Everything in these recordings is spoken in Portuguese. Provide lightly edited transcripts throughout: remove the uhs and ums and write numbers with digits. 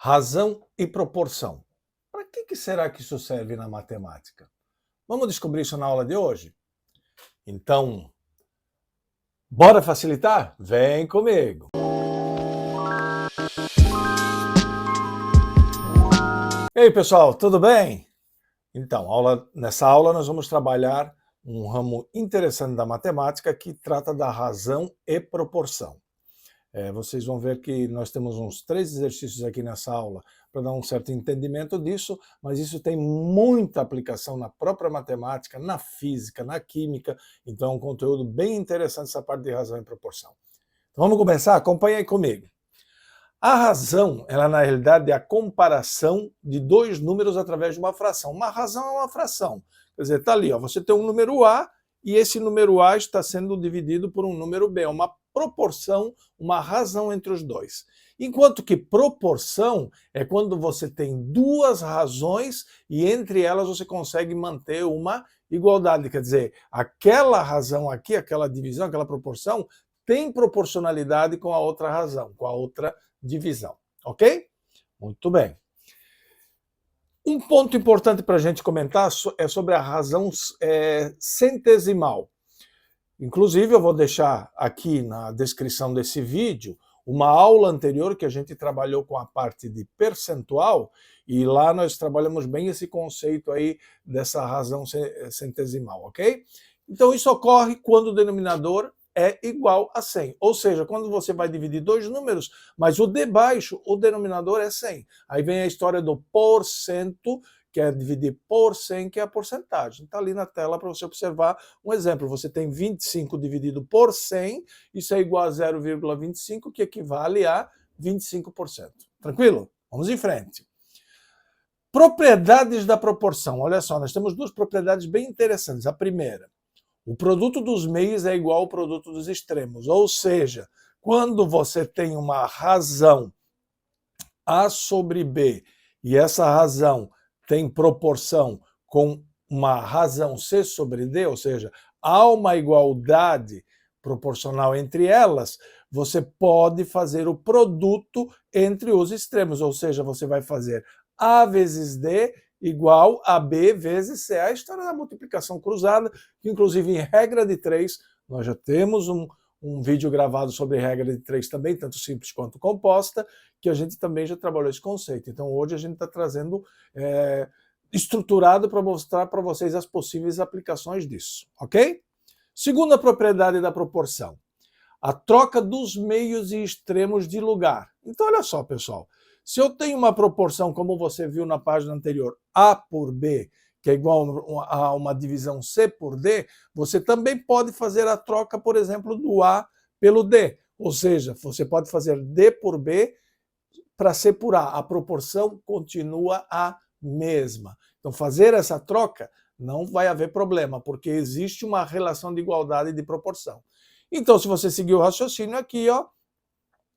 Razão e proporção. Para que será que isso serve na matemática? Vamos descobrir isso na aula de hoje? Então, bora facilitar? Vem comigo! E aí, pessoal, tudo bem? Então, nessa aula nós vamos trabalhar um ramo interessante da matemática que trata da razão e proporção. Vocês vão ver que nós temos uns 3 exercícios aqui nessa aula para dar um certo entendimento disso, mas isso tem muita aplicação na própria matemática, na física, na química, então é um conteúdo bem interessante essa parte de razão e proporção. Então vamos começar? Acompanha aí comigo. A razão, ela na realidade é a comparação de dois números através de uma fração. Uma razão é uma fração. Quer dizer, está ali, ó, você tem um número A e esse número A está sendo dividido por um número B. É uma proporção, uma razão entre os dois. Enquanto que proporção é quando você tem duas razões e entre elas você consegue manter uma igualdade. Quer dizer, aquela razão aqui, aquela divisão, aquela proporção, tem proporcionalidade com a outra razão, com a outra divisão, ok? Muito bem. Um ponto importante para a gente comentar é sobre a razão centesimal. Inclusive, eu vou deixar aqui na descrição desse vídeo uma aula anterior que a gente trabalhou com a parte de percentual e lá nós trabalhamos bem esse conceito aí dessa razão centesimal, ok? Então, isso ocorre quando o denominador é igual a 100. Ou seja, quando você vai dividir dois números, mas o de baixo, o denominador é 100. Aí vem a história do porcento, que é dividir por 100, que é a porcentagem. Está ali na tela para você observar um exemplo. Você tem 25 dividido por 100, isso é igual a 0,25, que equivale a 25%. Tranquilo? Vamos em frente. Propriedades da proporção. Olha só, nós temos duas propriedades bem interessantes. A primeira, o produto dos meios é igual ao produto dos extremos. Ou seja, quando você tem uma razão A sobre B e essa razão tem proporção com uma razão C sobre D, ou seja, há uma igualdade proporcional entre elas, você pode fazer o produto entre os extremos, ou seja, você vai fazer A vezes D igual a B vezes C. A história da multiplicação cruzada, que inclusive em regra de 3, nós já temos um vídeo gravado sobre regra de 3 também, tanto simples quanto composta, que a gente também já trabalhou esse conceito. Então hoje a gente está trazendo estruturado para mostrar para vocês as possíveis aplicações disso, ok? Segunda propriedade da proporção, a troca dos meios e extremos de lugar. Então olha só, pessoal, se eu tenho uma proporção, como você viu na página anterior, A por B, que é igual a uma divisão C por D, você também pode fazer a troca, por exemplo, do A pelo D. Ou seja, você pode fazer D por B para C por A. A proporção continua a mesma. Então, fazer essa troca não vai haver problema, porque existe uma relação de igualdade de proporção. Então, se você seguir o raciocínio aqui, ó,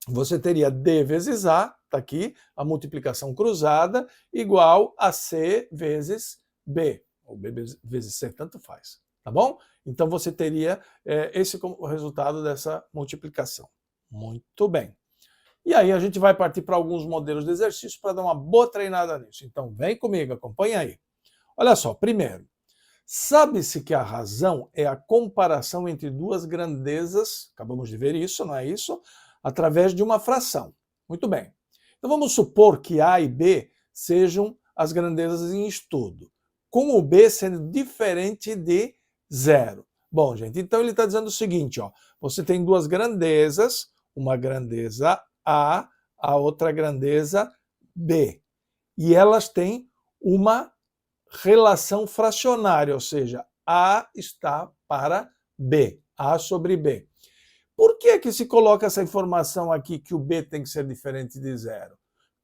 você teria D vezes A, está aqui, a multiplicação cruzada, igual a C vezes B, ou B vezes C, tanto faz, tá bom? Então você teria esse como o resultado dessa multiplicação. Muito bem. E aí a gente vai partir para alguns modelos de exercício para dar uma boa treinada nisso. Então vem comigo, acompanha aí. Olha só, primeiro, sabe-se que a razão é a comparação entre duas grandezas, acabamos de ver isso, não é isso? Através de uma fração. Muito bem. Então vamos supor que A e B sejam as grandezas em estudo, com o B sendo diferente de zero. Bom, gente, então ele está dizendo o seguinte, ó, você tem duas grandezas, uma grandeza A, a outra grandeza B, e elas têm uma relação fracionária, ou seja, A está para B, A sobre B. Por que se coloca essa informação aqui que o B tem que ser diferente de zero?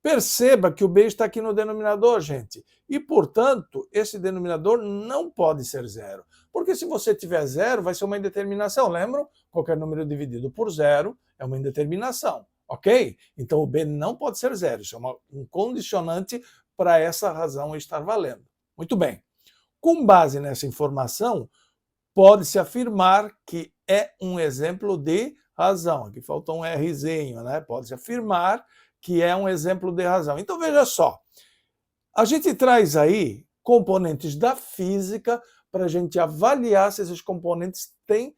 Perceba que o B está aqui no denominador, gente. E, portanto, esse denominador não pode ser zero. Porque se você tiver zero, vai ser uma indeterminação. Lembram? Qualquer número dividido por zero é uma indeterminação. Ok? Então o B não pode ser zero. Isso é um condicionante para essa razão estar valendo. Muito bem. Com base nessa informação, pode-se afirmar que é um exemplo de razão. Aqui faltou um Rzinho, né? Pode-se afirmar que é um exemplo de razão. Então veja só, a gente traz aí componentes da física para a gente avaliar se esses componentes têm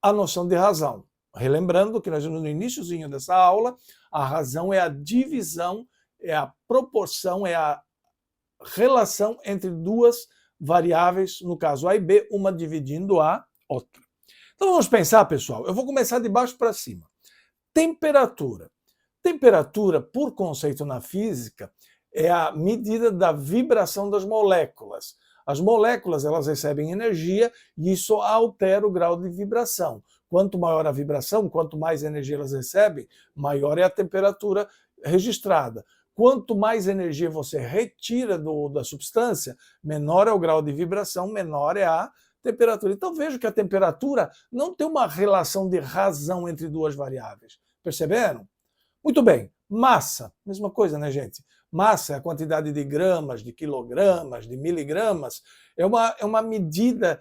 a noção de razão. Relembrando que nós vimos no iniciozinho dessa aula, a razão é a divisão, é a proporção, é a relação entre duas variáveis, no caso A e B, uma dividindo a outra. Então vamos pensar, pessoal, eu vou começar de baixo para cima. Temperatura. Temperatura, por conceito na física, é a medida da vibração das moléculas. As moléculas, elas recebem energia e isso altera o grau de vibração. Quanto maior a vibração, quanto mais energia elas recebem, maior é a temperatura registrada. Quanto mais energia você retira da substância, menor é o grau de vibração, menor é a temperatura. Então veja que a temperatura não tem uma relação de razão entre duas variáveis. Perceberam? Muito bem. Massa, mesma coisa, né, gente? Massa é a quantidade de gramas, de quilogramas, de miligramas. É uma medida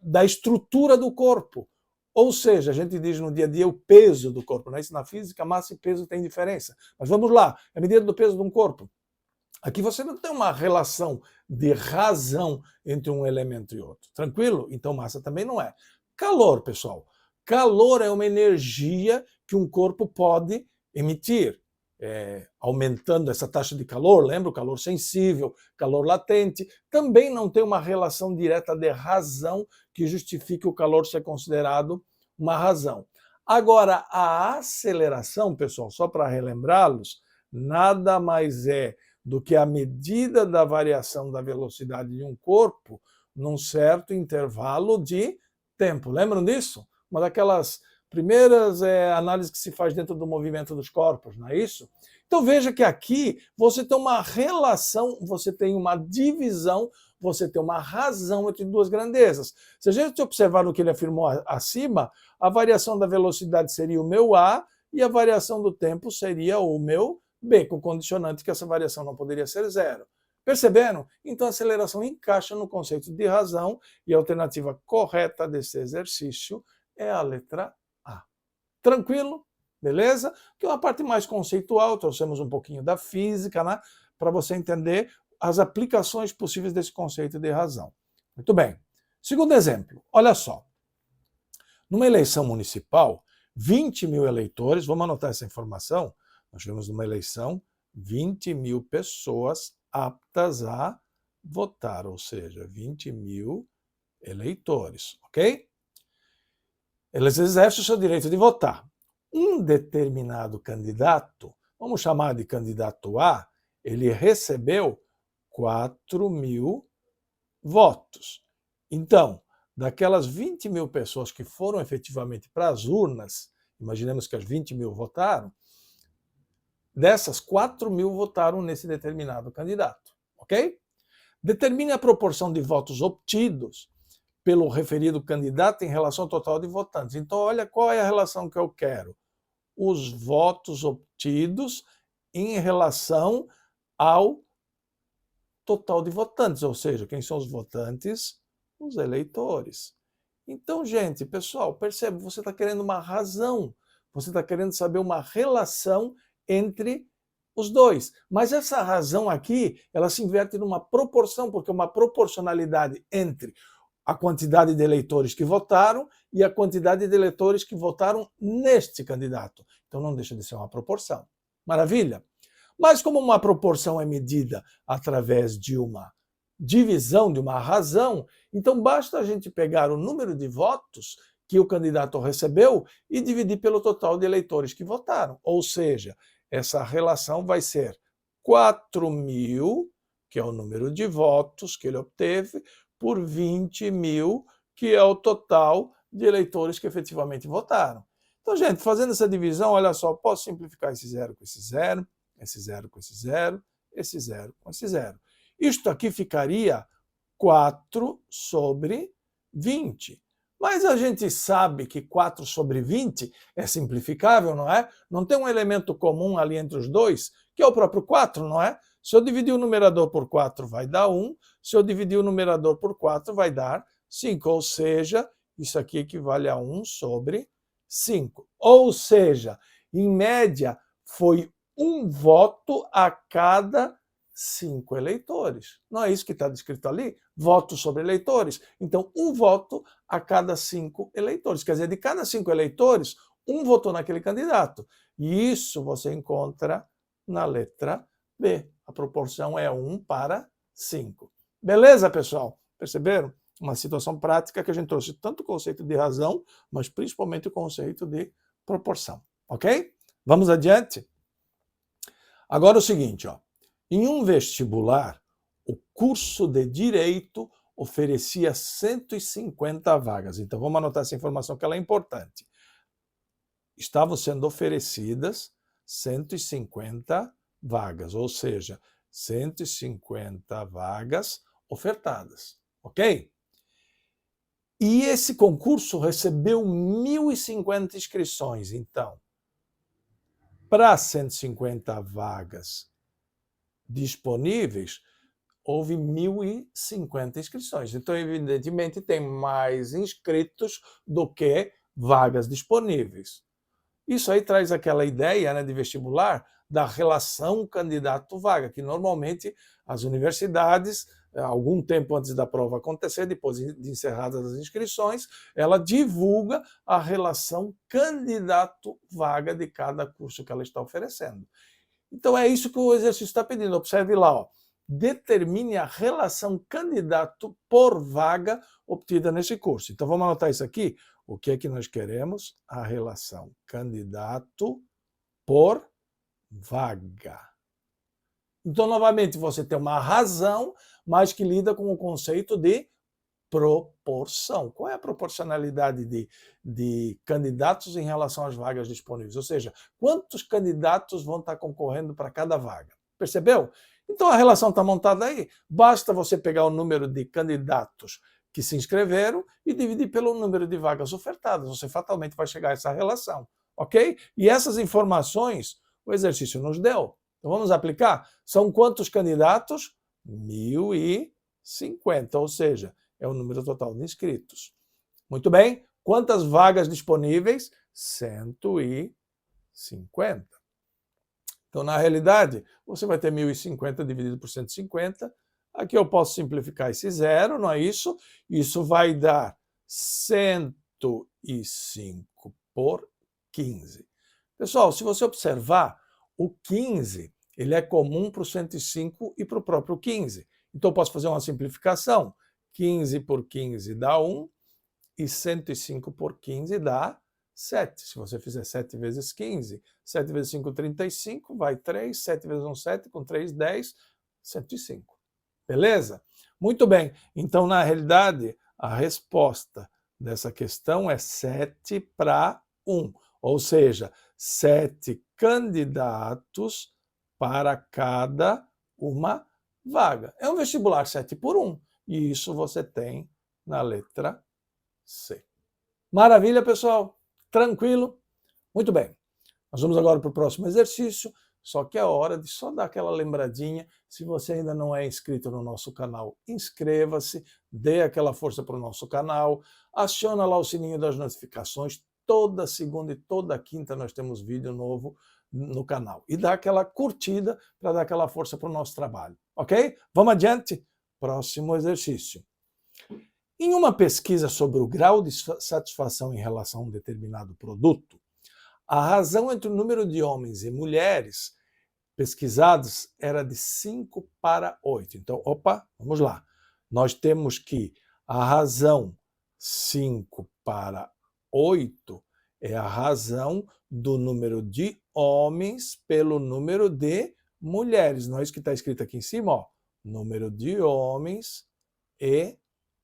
da estrutura do corpo. Ou seja, a gente diz no dia a dia o peso do corpo. Né? Isso na física, massa e peso tem diferença. Mas vamos lá, é a medida do peso de um corpo. Aqui você não tem uma relação de razão entre um elemento e outro. Tranquilo? Então massa também não é. Calor, pessoal. Calor é uma energia que um corpo pode emitir. Aumentando essa taxa de calor, lembra o calor sensível, calor latente, também não tem uma relação direta de razão que justifique o calor ser considerado uma razão. Agora, a aceleração, pessoal, só para relembrá-los, nada mais é do que a medida da variação da velocidade de um corpo num certo intervalo de tempo. Lembram disso? Uma daquelas primeiras análises que se faz dentro do movimento dos corpos, não é isso? Então veja que aqui você tem uma relação, você tem uma divisão, você tem uma razão entre duas grandezas. Se a gente observar no que ele afirmou acima, a variação da velocidade seria o meu A e a variação do tempo seria o meu B, com condicionante que essa variação não poderia ser zero. Perceberam? Então a aceleração encaixa no conceito de razão e a alternativa correta desse exercício é a letra A. Tranquilo? Beleza? Que é uma parte mais conceitual, trouxemos um pouquinho da física, né? Para você entender as aplicações possíveis desse conceito de razão. Muito bem. Segundo exemplo, olha só. Numa eleição municipal, 20 mil eleitores, vamos anotar essa informação, nós tivemos numa eleição 20 mil pessoas aptas a votar, ou seja, 20 mil eleitores, ok? Eles exercem o seu direito de votar. Um determinado candidato, vamos chamar de candidato A, ele recebeu 4 mil votos. Então, daquelas 20 mil pessoas que foram efetivamente para as urnas, imaginemos que as 20 mil votaram, dessas 4 mil votaram nesse determinado candidato, ok? Determine a proporção de votos obtidos pelo referido candidato em relação ao total de votantes. Então, olha qual é a relação que eu quero. Os votos obtidos em relação ao total de votantes, ou seja, quem são os votantes? Os eleitores. Então, gente, pessoal, percebe, você está querendo uma razão, você está querendo saber uma relação entre os dois. Mas essa razão aqui, ela se inverte numa proporção, porque é uma proporcionalidade entre a quantidade de eleitores que votaram e a quantidade de eleitores que votaram neste candidato. Então não deixa de ser uma proporção. Maravilha? Mas como uma proporção é medida através de uma divisão, de uma razão, então basta a gente pegar o número de votos que o candidato recebeu e dividir pelo total de eleitores que votaram. Ou seja, essa relação vai ser 4 mil, que é o número de votos que ele obteve, por 20 mil, que é o total de eleitores que efetivamente votaram. Então, gente, fazendo essa divisão, olha só, posso simplificar esse zero com esse zero, esse zero com esse zero, esse zero com esse zero. Isto aqui ficaria 4 sobre 20. Mas a gente sabe que 4 sobre 20 é simplificável, não é? Não tem um elemento comum ali entre os dois, que é o próprio 4, não é? Se eu dividir o numerador por 4, vai dar 1. Se eu dividir o numerador por 4, vai dar 5. Ou seja, isso aqui equivale a 1 sobre 5. Ou seja, Em média, foi 1 voto a cada 5 eleitores. Não é isso que está descrito ali? Votos sobre eleitores. Então, 1 voto a cada 5 eleitores. Quer dizer, de cada 5 eleitores, 1 votou naquele candidato. E isso você encontra na letra B. A proporção é 1 para 5. Beleza, pessoal? Perceberam? Uma situação prática que a gente trouxe tanto o conceito de razão, mas principalmente o conceito de proporção. Ok? Vamos adiante? Agora o seguinte, ó. Em um vestibular, o curso de Direito oferecia 150 vagas. Então vamos anotar essa informação que ela é importante. Estavam sendo oferecidas 150 vagas, ou seja, 150 vagas ofertadas, ok? E esse concurso recebeu 1.050 inscrições. Então, para 150 vagas disponíveis, houve 1.050 inscrições. Então, evidentemente, tem mais inscritos do que vagas disponíveis. Isso aí traz aquela ideia, né, de vestibular da relação candidato-vaga, que normalmente as universidades, algum tempo antes da prova acontecer, depois de encerradas as inscrições, ela divulga a relação candidato-vaga de cada curso que ela está oferecendo. Então é isso que o exercício está pedindo. Observe lá, ó. Determine a relação candidato por vaga obtida nesse curso. Então vamos anotar isso aqui. O que é que nós queremos? A relação candidato por vaga. Então, novamente, você tem uma razão, mas que lida com o conceito de proporção. Qual é a proporcionalidade de candidatos em relação às vagas disponíveis? Ou seja, quantos candidatos vão estar concorrendo para cada vaga? Percebeu? Então a relação está montada aí. Basta você pegar o número de candidatos que se inscreveram e dividir pelo número de vagas ofertadas. Você fatalmente vai chegar a essa relação, ok? E essas informações o exercício nos deu. Então vamos aplicar? São quantos candidatos? 1.050, ou seja, é o número total de inscritos. Muito bem. Quantas vagas disponíveis? 150. Então, na realidade, você vai ter 1.050 dividido por 150. Aqui eu posso simplificar esse zero, não é isso? Isso vai dar 105 por 15. Pessoal, se você observar, o 15 ele é comum para o 105 e para o próprio 15. Então, eu posso fazer uma simplificação. 15 por 15 dá 1 e 105 por 15 dá 7. Se você fizer 7 vezes 15, 7 vezes 5, 35, vai 3, 7 vezes 1, 7, com 3, 10, 105. Beleza? Muito bem. Então, na realidade, a resposta dessa questão é 7 para 1. Ou seja, 7 candidatos para cada uma vaga. É um vestibular 7 por 1. E isso você tem na letra C. Maravilha, pessoal? Tranquilo? Muito bem. Nós vamos agora para o próximo exercício, só que é hora de só dar aquela lembradinha. Se você ainda não é inscrito no nosso canal, inscreva-se, dê aquela força para o nosso canal, aciona lá o sininho das notificações. Toda segunda e toda quinta nós temos vídeo novo no canal. E dá aquela curtida para dar aquela força para o nosso trabalho, ok? Vamos adiante? Próximo exercício. Em uma pesquisa sobre o grau de satisfação em relação a um determinado produto, a razão entre o número de homens e mulheres pesquisados era de 5 para 8. Então, vamos lá. Nós temos que a razão 5 para 8 é a razão do número de homens pelo número de mulheres. Não é isso que está escrito aqui em cima, ó. Número de homens e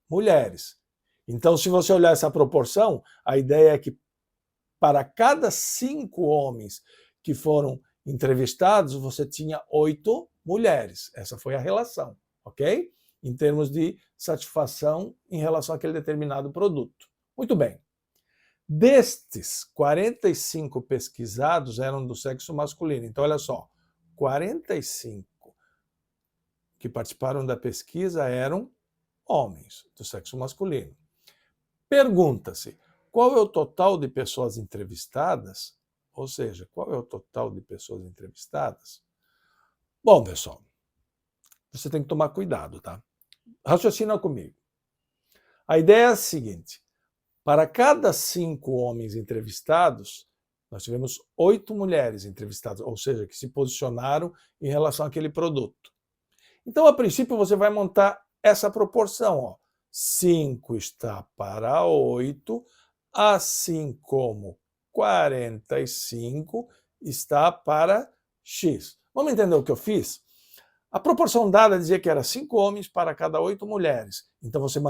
mulheres. Então, se você olhar essa proporção, a ideia é que para cada 5 homens que foram entrevistados, você tinha 8 mulheres. Essa foi a relação, ok? Em termos de satisfação em relação àquele determinado produto. Muito bem. Destes, 45 pesquisados eram do sexo masculino. Então, olha só, 45 que participaram da pesquisa eram homens do sexo masculino. Pergunta-se, qual é o total de pessoas entrevistadas? Ou seja, qual é o total de pessoas entrevistadas? Bom, pessoal, você tem que tomar cuidado, tá? Raciocina comigo. A ideia é a seguinte: para cada 5 homens entrevistados, nós tivemos 8 mulheres entrevistadas, ou seja, que se posicionaram em relação àquele produto. Então, a princípio, você vai montar essa proporção, ó. 5 está para 8, assim como 45 está para X. Vamos entender o que eu fiz? A proporção dada dizia que era 5 homens para cada 8 mulheres. Então você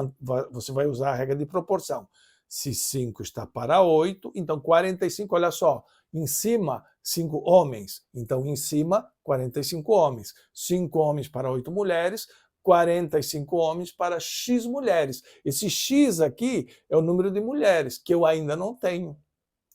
vai usar a regra de proporção. Se 5 está para 8, então 45, olha só, em cima 5 homens, então em cima 45 homens. 5 homens para 8 mulheres, 45 homens para X mulheres. Esse X aqui é o número de mulheres, que eu ainda não tenho.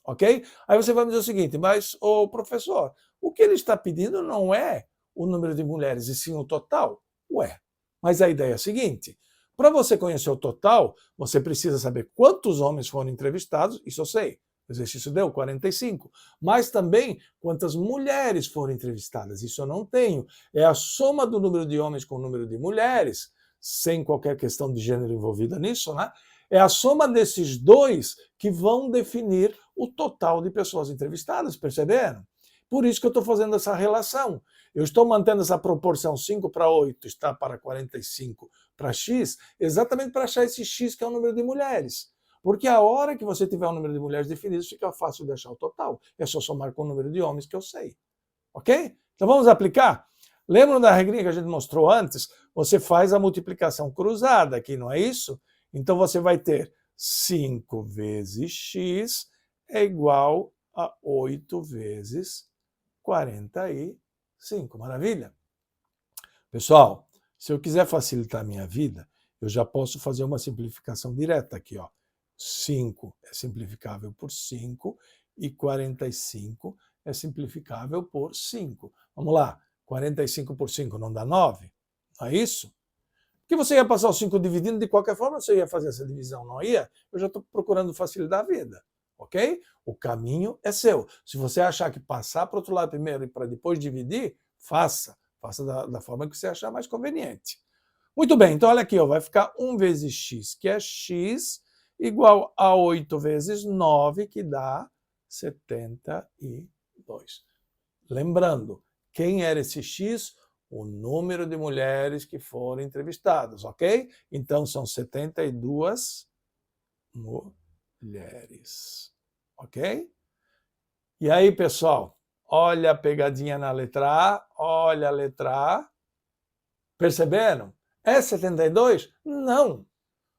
Ok? Aí você vai me dizer o seguinte, mas, ô professor, o que ele está pedindo não é o número de mulheres, e sim o total? Ué, mas a ideia é a seguinte: para você conhecer o total, você precisa saber quantos homens foram entrevistados, isso eu sei, o exercício deu 45, mas também quantas mulheres foram entrevistadas, isso eu não tenho. É a soma do número de homens com o número de mulheres, sem qualquer questão de gênero envolvida nisso, né? É a soma desses dois que vão definir o total de pessoas entrevistadas, perceberam? Por isso que eu estou fazendo essa relação. Eu estou mantendo essa proporção 5 para 8 está para 45 para X, exatamente para achar esse X que é o número de mulheres. Porque a hora que você tiver o número de mulheres definido, fica fácil de achar o total. É só somar com o número de homens que eu sei. Ok? Então vamos aplicar? Lembram da regrinha que a gente mostrou antes? Você faz a multiplicação cruzada aqui, não é isso? Então você vai ter 5 vezes x é igual a 8 vezes 45. Maravilha? Pessoal, se eu quiser facilitar a minha vida, eu já posso fazer uma simplificação direta aqui, ó. 5 é simplificável por 5 e 45 é simplificável por 5. Vamos lá, 45 por 5 não dá 9? Não é isso? Porque você ia passar o 5 dividindo, de qualquer forma você ia fazer essa divisão, não ia? Eu já estou procurando facilitar a vida, ok? O caminho é seu. Se você achar que passar para o outro lado primeiro e para depois dividir, faça. Faça da forma que você achar mais conveniente. Muito bem, então olha aqui, ó, vai ficar 1 vezes x, que é x, igual a 8 vezes 9, que dá 72. Lembrando, quem era esse x? O número de mulheres que foram entrevistadas, ok? Então são 72 mulheres, ok? E aí, pessoal, olha a pegadinha na letra A, olha a letra A. Perceberam? É 72? Não.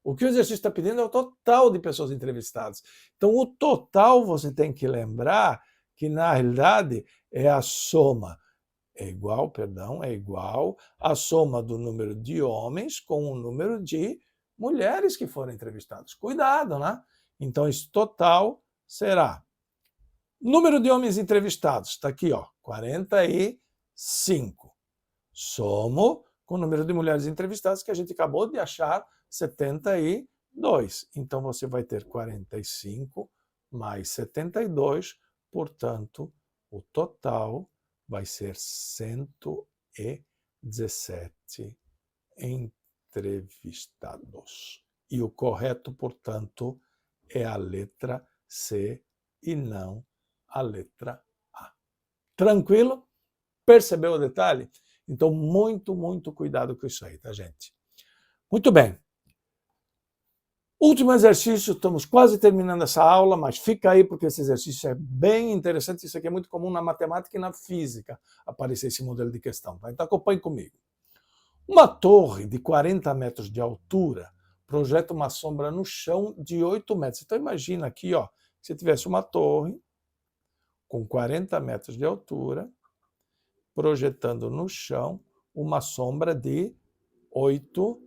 O que o exercício está pedindo é o total de pessoas entrevistadas. Então, o total você tem que lembrar que, na realidade, é a soma. É igual à soma do número de homens com o número de mulheres que foram entrevistadas. Cuidado, né? Então, esse total será número de homens entrevistados, está aqui, ó, 45. Somo com o número de mulheres entrevistadas que a gente acabou de achar, 72. Então, você vai ter 45 mais 72, portanto, o total vai ser 117 entrevistados. E o correto, portanto, é a letra C e não a letra A. Tranquilo? Percebeu o detalhe? Então, muito, muito cuidado com isso aí, tá, gente? Muito bem. Último exercício, estamos quase terminando essa aula, mas fica aí porque esse exercício é bem interessante. Isso aqui é muito comum na matemática e na física, aparecer esse modelo de questão. Tá? Então acompanhe comigo. Uma torre de 40 metros de altura projeta uma sombra no chão de 8 metros. Então imagina aqui, ó, se tivesse uma torre com 40 metros de altura, projetando no chão uma sombra de 8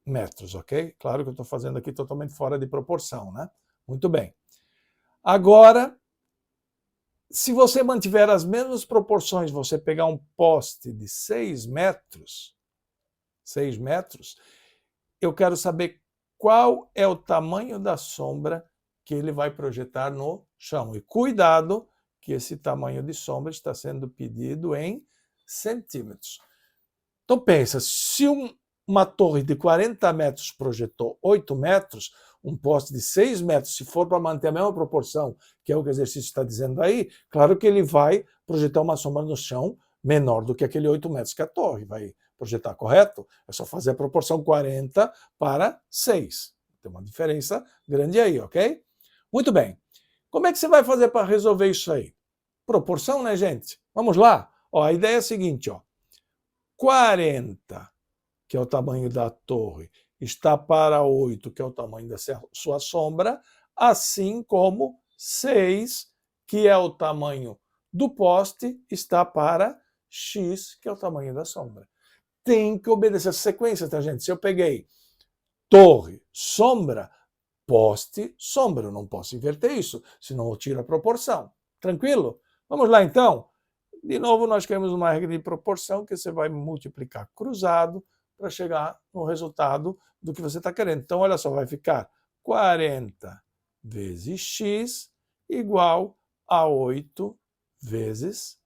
metros, ok? Claro que eu estou fazendo aqui totalmente fora de proporção, né? Muito bem. Agora, se você mantiver as mesmas proporções, você pegar um poste de 6 metros, eu quero saber qual é o tamanho da sombra que ele vai projetar no chão. E cuidado, que esse tamanho de sombra está sendo pedido em centímetros. Então pensa, se uma torre de 40 metros projetou 8 metros, um poste de 6 metros, se for para manter a mesma proporção, que é o que o exercício está dizendo aí, claro que ele vai projetar uma sombra no chão menor do que aquele 8 metros que a torre vai projetar, correto? É só fazer a proporção 40 para 6. Tem uma diferença grande aí, ok? Muito bem. Como é que você vai fazer para resolver isso aí? Proporção, né, gente? Vamos lá? Ó, a ideia é a seguinte, ó. 40, que é o tamanho da torre, está para 8, que é o tamanho da sua sombra, assim como 6, que é o tamanho do poste, está para x, que é o tamanho da sombra. Tem que obedecer essa sequência, tá, gente? Se eu peguei torre, sombra, poste, sombra, eu não posso inverter isso, senão eu tiro a proporção. Tranquilo? Vamos lá, então? De novo, nós queremos uma regra de proporção que você vai multiplicar cruzado para chegar no resultado do que você está querendo. Então, olha só, vai ficar 40 vezes x igual a 8 vezes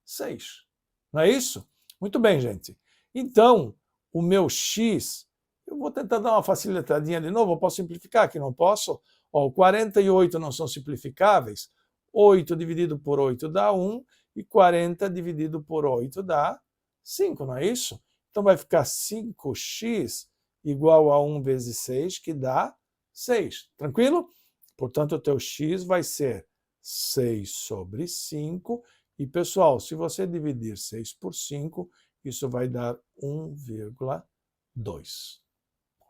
6. Não é isso? Muito bem, gente. Então, o meu x, eu vou tentar dar uma facilitadinha de novo, eu posso simplificar aqui, não posso? Ó, 48 não são simplificáveis, 8 dividido por 8 dá 1, e 40 dividido por 8 dá 5, não é isso? Então vai ficar 5x igual a 1 vezes 6, que dá 6. Tranquilo? Portanto, o teu x vai ser 6 sobre 5. E, pessoal, se você dividir 6 por 5, isso vai dar 1,2.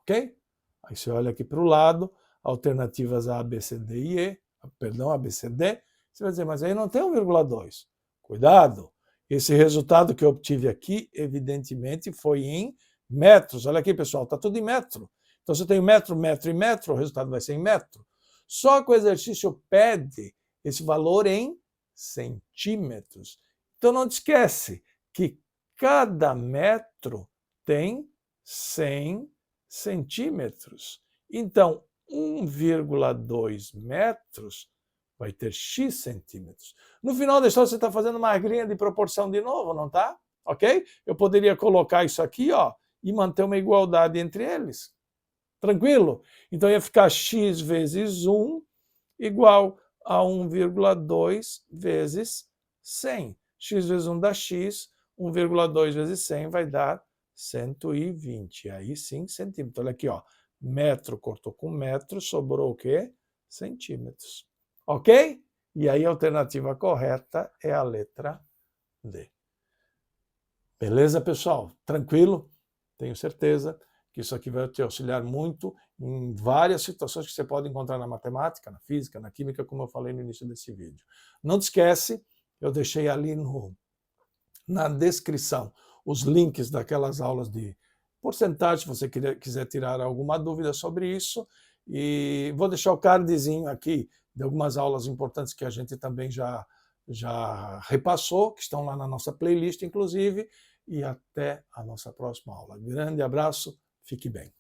Ok? Aí você olha aqui para o lado, alternativas A, B, C, D e E. Perdão, A, B, C, D. Você vai dizer, mas aí não tem 1,2. Cuidado! Esse resultado que eu obtive aqui, evidentemente, foi em metros. Olha aqui, pessoal, está tudo em metro. Então, se eu tenho metro, metro e metro, o resultado vai ser em metro. Só que o exercício pede esse valor em centímetros. Então, não te esquece que cada metro tem 100 centímetros. Então, 1,2 metros vai ter x centímetros. No final da história, você está fazendo uma regrinha de proporção de novo, não está? Ok? Eu poderia colocar isso aqui, ó, e manter uma igualdade entre eles. Tranquilo? Então ia ficar x vezes 1 igual a 1,2 vezes 100. X vezes 1 dá x, 1,2 vezes 100 vai dar 120. Aí sim, centímetro. Olha aqui, ó. Metro cortou com metro, sobrou o quê? Centímetros. Ok? E aí a alternativa correta é a letra D. Beleza, pessoal? Tranquilo? Tenho certeza que isso aqui vai te auxiliar muito em várias situações que você pode encontrar na matemática, na física, na química, como eu falei no início desse vídeo. Não te esquece, eu deixei ali na descrição os links daquelas aulas de porcentagem, se você quiser tirar alguma dúvida sobre isso. E vou deixar o cardzinho aqui de algumas aulas importantes que a gente também já repassou, que estão lá na nossa playlist, inclusive. E até a nossa próxima aula. Grande abraço, fique bem.